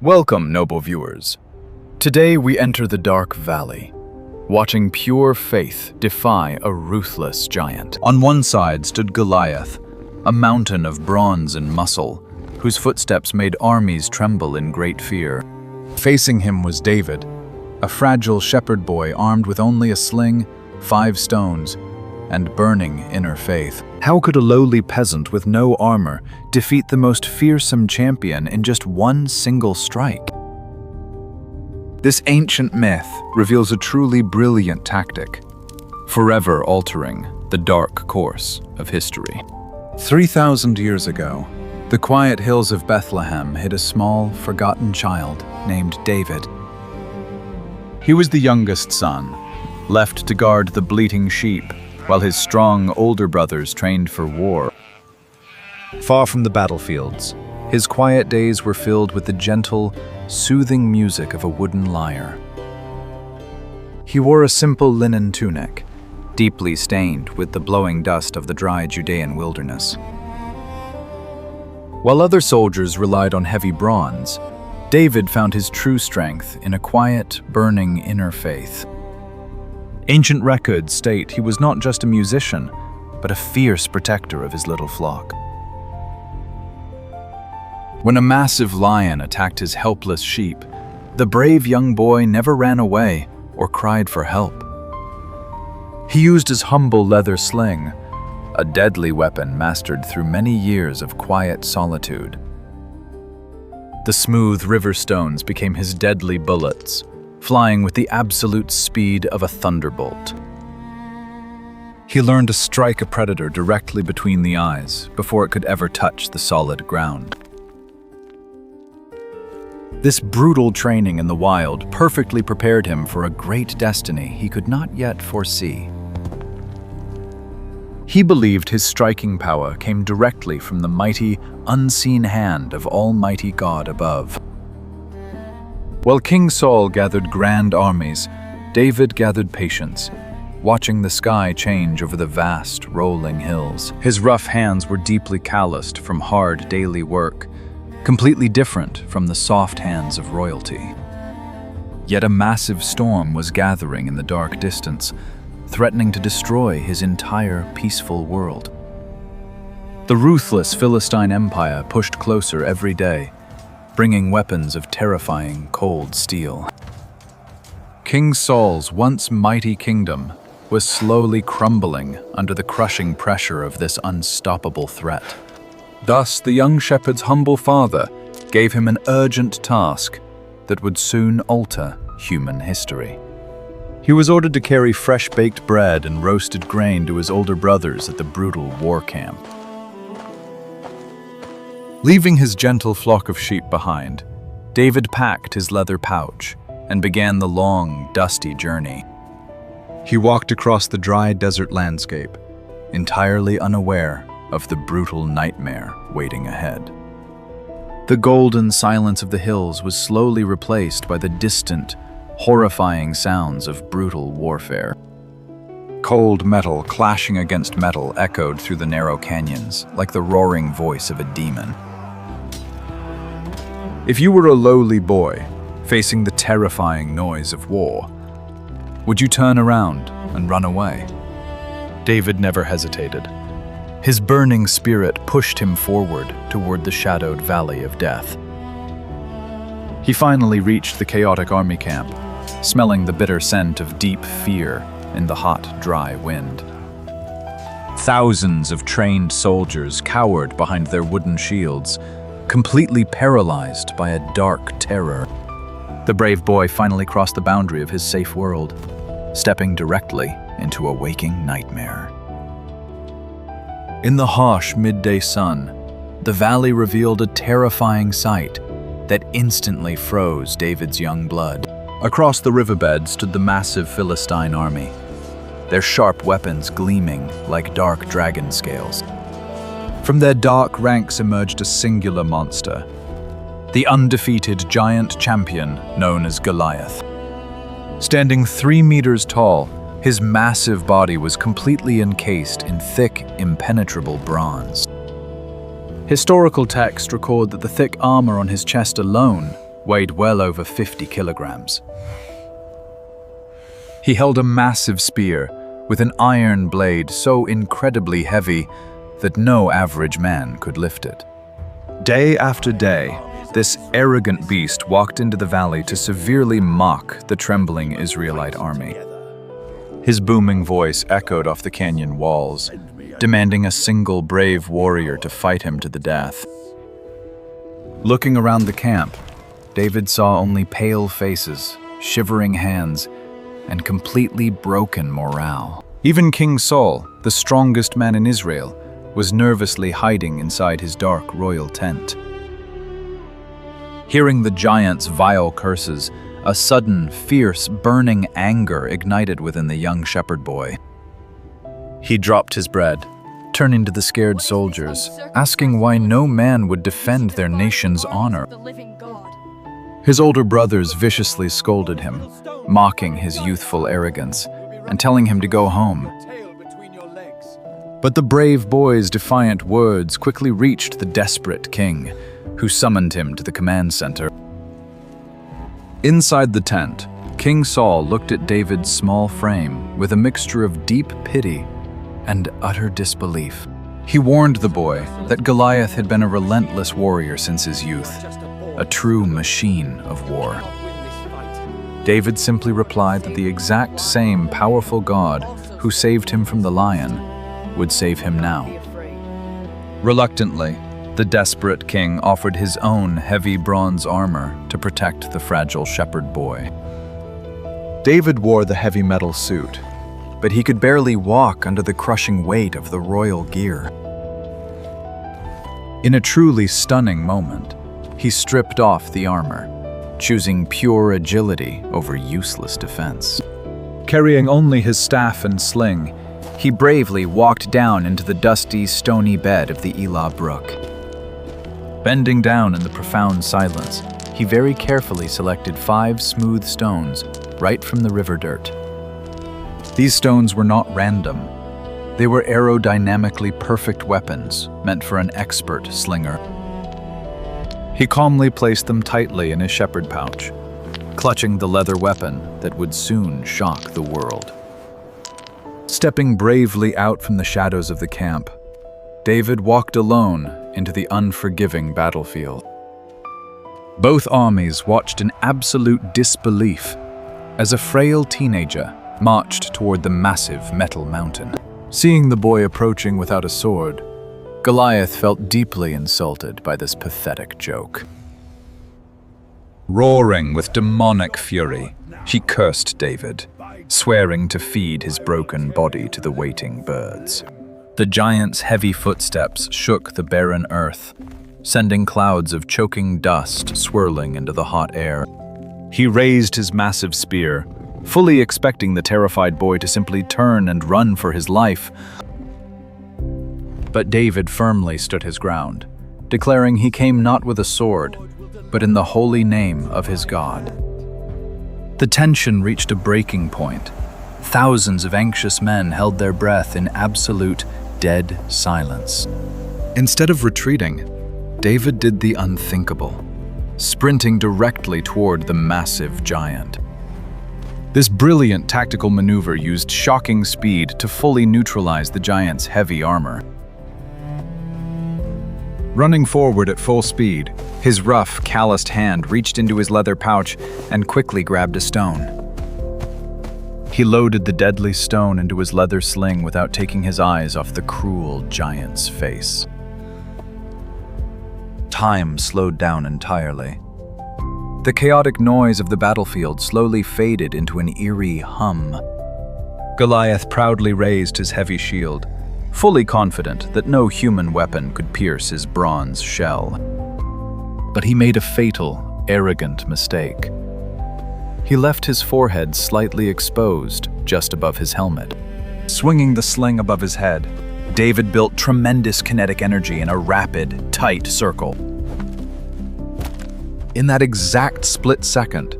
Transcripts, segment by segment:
Welcome, noble viewers. Today we enter the dark valley, watching pure faith defy a ruthless giant. On one side stood Goliath, a mountain of bronze and muscle, whose footsteps made armies tremble in great fear. Facing him was David, a fragile shepherd boy armed with only a sling, 5 stones, and burning inner faith. How could a lowly peasant with no armor defeat the most fearsome champion in just one single strike? This ancient myth reveals a truly brilliant tactic, forever altering the dark course of history. 3,000 years ago, the quiet hills of Bethlehem hid a small, forgotten child named David. He was the youngest son, left to guard the bleating sheep, while his strong older brothers trained for war. Far from the battlefields, his quiet days were filled with the gentle, soothing music of a wooden lyre. He wore a simple linen tunic, deeply stained with the blowing dust of the dry Judean wilderness. While other soldiers relied on heavy bronze, David found his true strength in a quiet, burning inner faith. Ancient records state he was not just a musician, but a fierce protector of his little flock. When a massive lion attacked his helpless sheep, the brave young boy never ran away or cried for help. He used his humble leather sling, a deadly weapon mastered through many years of quiet solitude. The smooth river stones became his deadly bullets, flying with the absolute speed of a thunderbolt. He learned to strike a predator directly between the eyes before it could ever touch the solid ground. This brutal training in the wild perfectly prepared him for a great destiny he could not yet foresee. He believed his striking power came directly from the mighty, unseen hand of Almighty God above. While King Saul gathered grand armies, David gathered patience, watching the sky change over the vast, rolling hills. His rough hands were deeply calloused from hard daily work, completely different from the soft hands of royalty. Yet a massive storm was gathering in the dark distance, threatening to destroy his entire peaceful world. The ruthless Philistine Empire pushed closer every day, bringing weapons of terrifying, cold steel. King Saul's once mighty kingdom was slowly crumbling under the crushing pressure of this unstoppable threat. Thus, the young shepherd's humble father gave him an urgent task that would soon alter human history. He was ordered to carry fresh-baked bread and roasted grain to his older brothers at the brutal war camp. Leaving his gentle flock of sheep behind, David packed his leather pouch and began the long, dusty journey. He walked across the dry desert landscape, entirely unaware of the brutal nightmare waiting ahead. The golden silence of the hills was slowly replaced by the distant, horrifying sounds of brutal warfare. Cold metal clashing against metal echoed through the narrow canyons like the roaring voice of a demon. If you were a lowly boy facing the terrifying noise of war, would you turn around and run away? David never hesitated. His burning spirit pushed him forward toward the shadowed Valley of Death. He finally reached the chaotic army camp, smelling the bitter scent of deep fear in the hot, dry wind. Thousands of trained soldiers cowered behind their wooden shields, completely paralyzed by a dark terror. The brave boy finally crossed the boundary of his safe world, stepping directly into a waking nightmare. In the harsh midday sun, the valley revealed a terrifying sight that instantly froze David's young blood. Across the riverbed stood the massive Philistine army, their sharp weapons gleaming like dark dragon scales. From their dark ranks emerged a singular monster, the undefeated giant champion known as Goliath. Standing 3 meters tall, his massive body was completely encased in thick, impenetrable bronze. Historical texts record that the thick armor on his chest alone weighed well over 50 kilograms. He held a massive spear with an iron blade so incredibly heavy that no average man could lift it. Day after day, this arrogant beast walked into the valley to severely mock the trembling Israelite army. His booming voice echoed off the canyon walls, demanding a single brave warrior to fight him to the death. Looking around the camp, David saw only pale faces, shivering hands, and completely broken morale. Even King Saul, the strongest man in Israel, was nervously hiding inside his dark royal tent. Hearing the giant's vile curses, a sudden, fierce, burning anger ignited within the young shepherd boy. He dropped his bread, turning to the scared soldiers, asking why no man would defend their nation's honor. His older brothers viciously scolded him, mocking his youthful arrogance and telling him to go home. But the brave boy's defiant words quickly reached the desperate king, who summoned him to the command center. Inside the tent, King Saul looked at David's small frame with a mixture of deep pity and utter disbelief. He warned the boy that Goliath had been a relentless warrior since his youth, a true machine of war. David simply replied that the exact same powerful God who saved him from the lion would save him now. Reluctantly, the desperate king offered his own heavy bronze armor to protect the fragile shepherd boy. David wore the heavy metal suit, but he could barely walk under the crushing weight of the royal gear. In a truly stunning moment, he stripped off the armor, choosing pure agility over useless defense. Carrying only his staff and sling, he bravely walked down into the dusty, stony bed of the Elah brook. Bending down in the profound silence, he very carefully selected 5 smooth stones right from the river dirt. These stones were not random. They were aerodynamically perfect weapons meant for an expert slinger. He calmly placed them tightly in his shepherd pouch, clutching the leather weapon that would soon shock the world. Stepping bravely out from the shadows of the camp, David walked alone into the unforgiving battlefield. Both armies watched in absolute disbelief as a frail teenager marched toward the massive metal mountain. Seeing the boy approaching without a sword, Goliath felt deeply insulted by this pathetic joke. Roaring with demonic fury, he cursed David, swearing to feed his broken body to the waiting birds. The giant's heavy footsteps shook the barren earth, sending clouds of choking dust swirling into the hot air. He raised his massive spear, fully expecting the terrified boy to simply turn and run for his life. But David firmly stood his ground, declaring he came not with a sword, but in the holy name of his God. The tension reached a breaking point. Thousands of anxious men held their breath in absolute, dead silence. Instead of retreating, David did the unthinkable, sprinting directly toward the massive giant. This brilliant tactical maneuver used shocking speed to fully neutralize the giant's heavy armor. Running forward at full speed, his rough, calloused hand reached into his leather pouch and quickly grabbed a stone. He loaded the deadly stone into his leather sling without taking his eyes off the cruel giant's face. Time slowed down entirely. The chaotic noise of the battlefield slowly faded into an eerie hum. Goliath proudly raised his heavy shield, fully confident that no human weapon could pierce his bronze shell. But he made a fatal, arrogant mistake. He left his forehead slightly exposed just above his helmet. Swinging the sling above his head, David built tremendous kinetic energy in a rapid, tight circle. In that exact split second,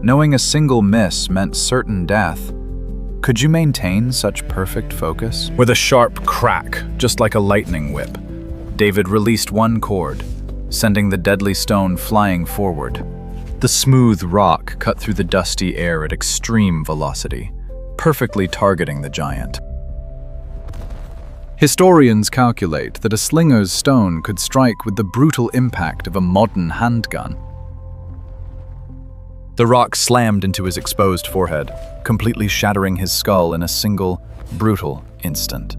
knowing a single miss meant certain death, could you maintain such perfect focus? With a sharp crack, just like a lightning whip, David released one cord, sending the deadly stone flying forward. The smooth rock cut through the dusty air at extreme velocity, perfectly targeting the giant. Historians calculate that a slinger's stone could strike with the brutal impact of a modern handgun. The rock slammed into his exposed forehead, completely shattering his skull in a single, brutal instant.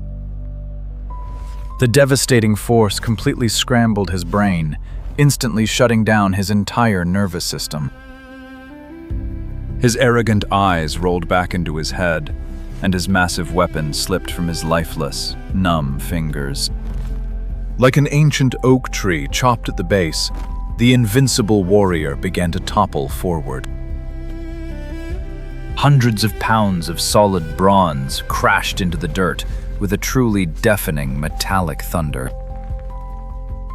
The devastating force completely scrambled his brain, instantly shutting down his entire nervous system. His arrogant eyes rolled back into his head, and his massive weapon slipped from his lifeless, numb fingers. Like an ancient oak tree chopped at the base, the invincible warrior began to topple forward. Hundreds of pounds of solid bronze crashed into the dirt with a truly deafening metallic thunder.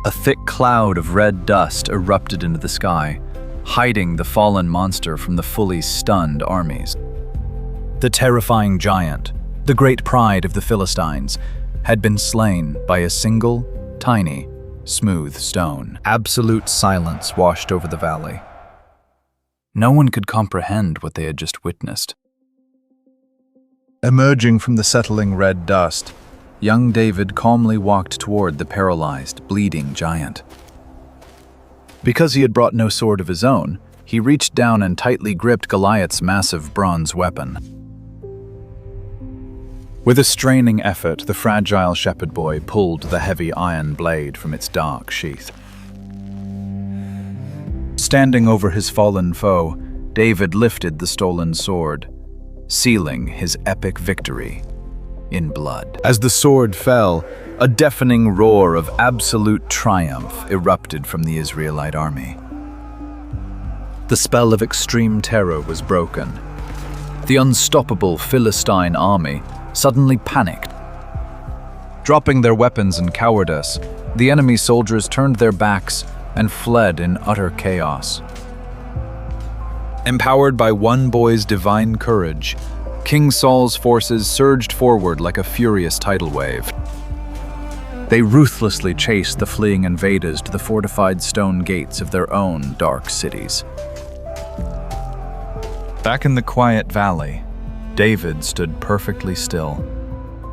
A thick cloud of red dust erupted into the sky, hiding the fallen monster from the fully stunned armies. The terrifying giant, the great pride of the Philistines, had been slain by a single, tiny, smooth stone. Absolute silence washed over the valley. No one could comprehend what they had just witnessed. Emerging from the settling red dust, young David calmly walked toward the paralyzed, bleeding giant. Because he had brought no sword of his own, he reached down and tightly gripped Goliath's massive bronze weapon. With a straining effort, the fragile shepherd boy pulled the heavy iron blade from its dark sheath. Standing over his fallen foe, David lifted the stolen sword, sealing his epic victory in blood. As the sword fell, a deafening roar of absolute triumph erupted from the Israelite army. The spell of extreme terror was broken. The unstoppable Philistine army suddenly panicked. Dropping their weapons in cowardice, the enemy soldiers turned their backs and fled in utter chaos. Empowered by one boy's divine courage, King Saul's forces surged forward like a furious tidal wave. They ruthlessly chased the fleeing invaders to the fortified stone gates of their own dark cities. Back in the quiet valley, David stood perfectly still,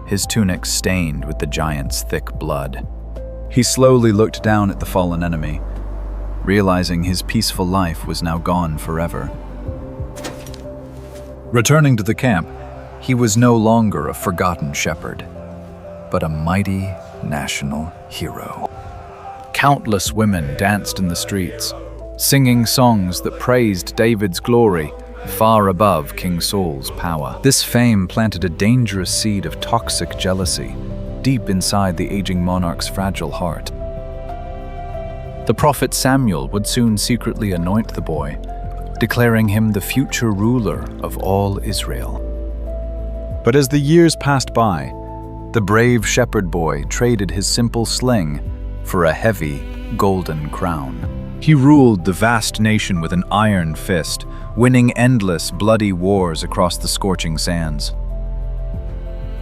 his tunic stained with the giant's thick blood. He slowly looked down at the fallen enemy, realizing his peaceful life was now gone forever. Returning to the camp, he was no longer a forgotten shepherd, but a mighty national hero. Countless women danced in the streets, singing songs that praised David's glory far above King Saul's power. This fame planted a dangerous seed of toxic jealousy deep inside the aging monarch's fragile heart. The prophet Samuel would soon secretly anoint the boy, declaring him the future ruler of all Israel. But as the years passed by, the brave shepherd boy traded his simple sling for a heavy, golden crown. He ruled the vast nation with an iron fist, winning endless, bloody wars across the scorching sands.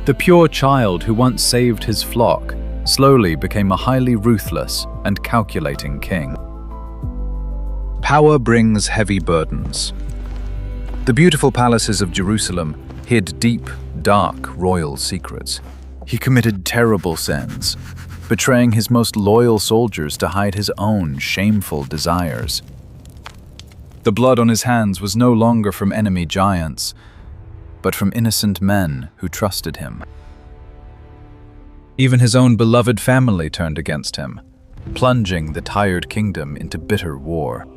The pure child who once saved his flock slowly became a highly ruthless and calculating king. Power brings heavy burdens. The beautiful palaces of Jerusalem hid deep, dark royal secrets. He committed terrible sins, betraying his most loyal soldiers to hide his own shameful desires. The blood on his hands was no longer from enemy giants, but from innocent men who trusted him. Even his own beloved family turned against him, plunging the tired kingdom into bitter war.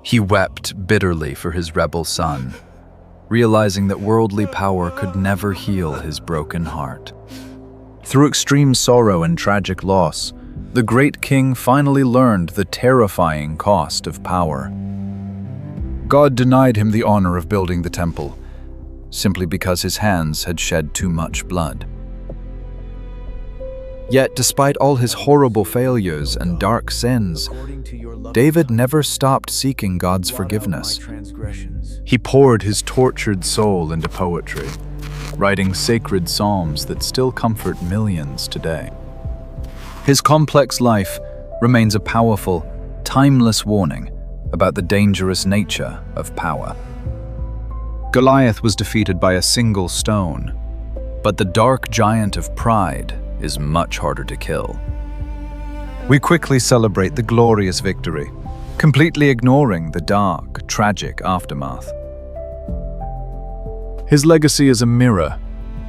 He wept bitterly for his rebel son, realizing that worldly power could never heal his broken heart. Through extreme sorrow and tragic loss, the great king finally learned the terrifying cost of power. God denied him the honor of building the temple, simply because his hands had shed too much blood. Yet, despite all his horrible failures and dark sins, David never stopped seeking God's forgiveness. He poured his tortured soul into poetry, writing sacred psalms that still comfort millions today. His complex life remains a powerful timeless warning about the dangerous nature of power. Goliath was defeated by a single stone, But the dark giant of pride is much harder to kill. we quickly celebrate the glorious victory, completely ignoring the dark, tragic aftermath. His legacy is a mirror,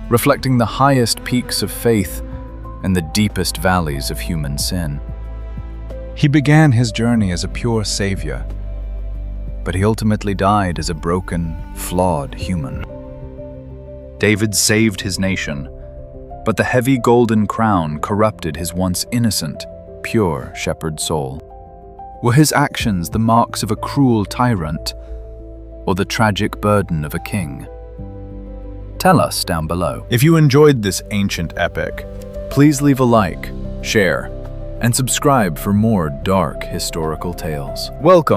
reflecting the highest peaks of faith and the deepest valleys of human sin. He began his journey as a pure savior, But he ultimately died as a broken, flawed human. David saved his nation, But the heavy golden crown corrupted his once innocent, pure shepherd soul. Were his actions the marks of a cruel tyrant, or the tragic burden of a king? Tell us down below. If you enjoyed this ancient epic, Please leave a like, share, and subscribe for more dark historical tales. welcome.